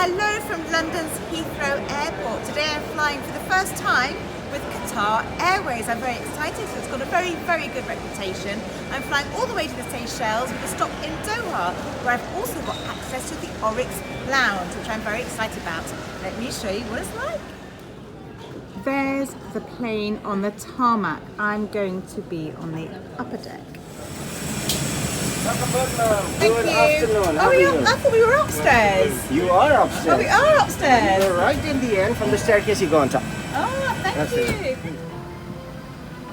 Hello from London's Heathrow Airport. Today I'm flying for the first time with Qatar Airways. I'm very excited, so it's got a very, very good reputation. I'm flying all the way to the Seychelles with a stop in Doha, where I've also got access to the Oryx Lounge, which I'm very excited about. Let me show you what it's like. There's the plane on the tarmac. I'm going to be on the upper deck. Thank you. Afternoon. I thought we were upstairs. You are upstairs. Oh, we are upstairs. You're right in the end. From the staircase, you go on top. Oh, thank you.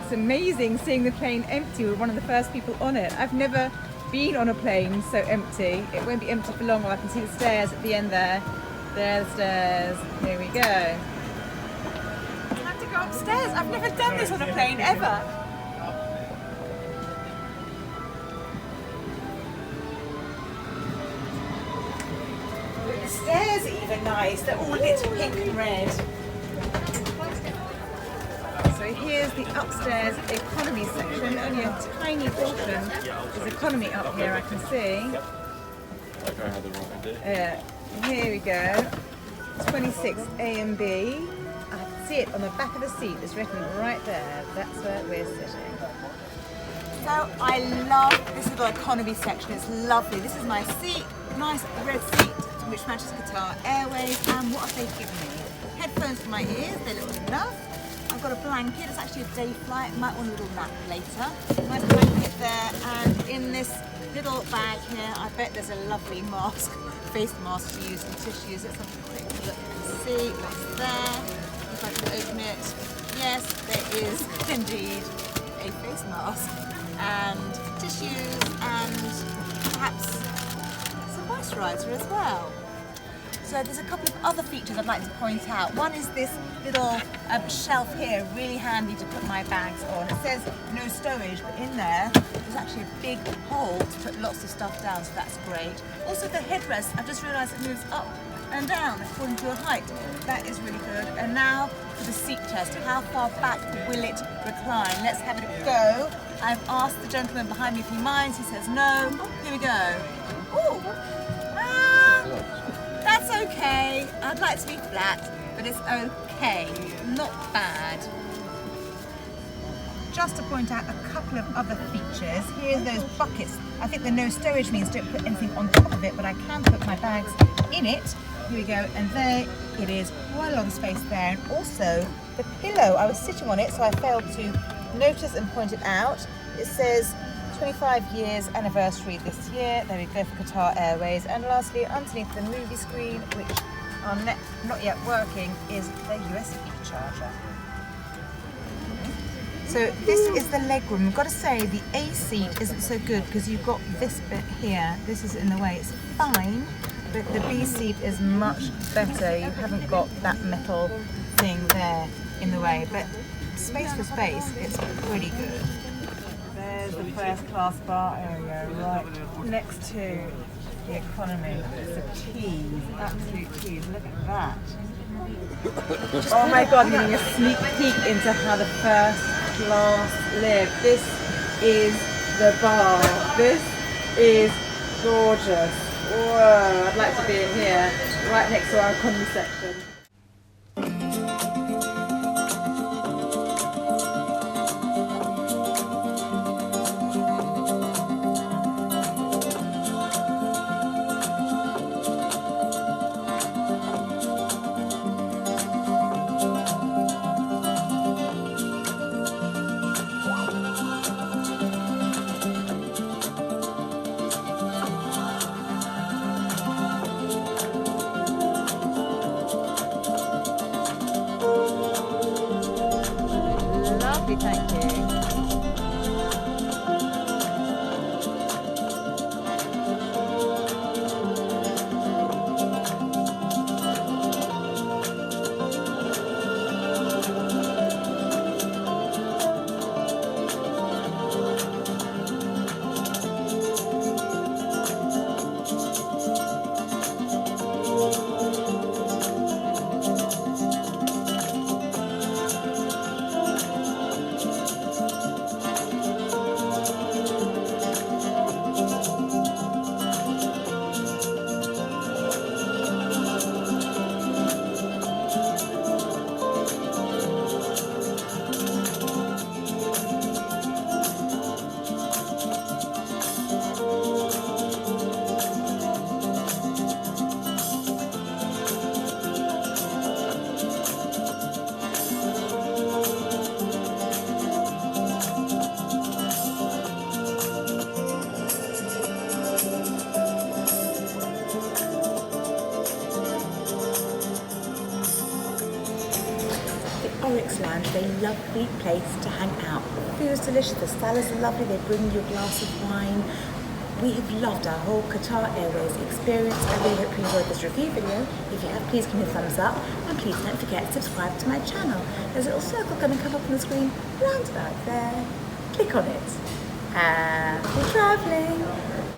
It's amazing seeing the plane empty. We're one of the first people on it. I've never been on a plane so empty. It won't be empty for long. I can see the stairs at the end there. There are the stairs. Here we go. Time to go upstairs. I've never done this on a plane ever. The stairs are even nice. They're all lit pink and red. So here's the upstairs economy section. Only a tiny portion is economy up here, I can see. Here we go. 26 A and B. I can see it on the back of the seat. It's written right there. That's where we're sitting. So I love this little economy section. It's lovely. This is my seat. Nice red seat, which matches Qatar Airways. And what have they given me? Headphones for my ears. They look enough. I've got a blanket. It's actually a day flight. Might want a little nap later. Nice blanket there. And in this little bag here, I bet there's a lovely mask, face mask to use, and tissues. Let's have a quick look and see what's there. If I can open it. Yes, there is indeed a face mask and tissues and perhaps some moisturiser as well. So there's a couple of other features I'd like to point out. One is this little shelf here, really handy to put my bags on. It says no stowage, but in there, there's actually a big hole to put lots of stuff down, so that's great. Also the headrest, I've just realised it moves up and down according to your height. That is really good. And now for the seat test. How far back will it recline? Let's have it go. I've asked the gentleman behind me if he minds. He says no. Here we go. Ooh. That's okay. I'd like to be flat, but it's okay. Not bad. Just to point out a couple of other features. Here's those buckets. I think the no stowage means don't put anything on top of it, but I can put my bags in it. Here we go, and there it is, quite a lot of space there. And also the pillow, I was sitting on it, so I failed to notice and point it out. It says 25 years anniversary this year. There we go for Qatar Airways. And lastly, underneath the movie screen, which are not yet working, is the USB charger. So this is the legroom. I've got to say the A seat isn't so good because you've got this bit here. This is in the way. It's fine, but the B seat is much better. You haven't got that metal thing there in the way. But space for space, it's pretty good. There's the first class bar area right next to the economy. It's a tease, absolute tease. Look at that. Oh my God, getting a sneak peek into how the first class live. This is the bar. This is gorgeous. Whoa, I'd like to be in here, right next to our economy section. Oryx Lounge is a lovely place to hang out. The food's delicious, the salads are lovely, they bring you a glass of wine. We have loved our whole Qatar Airways experience. I really hope you enjoyed this review video. If you have, please give me a thumbs up and please don't forget to subscribe to my channel. There's a little circle going to come up on the screen round about there. Click on it. Happy travelling!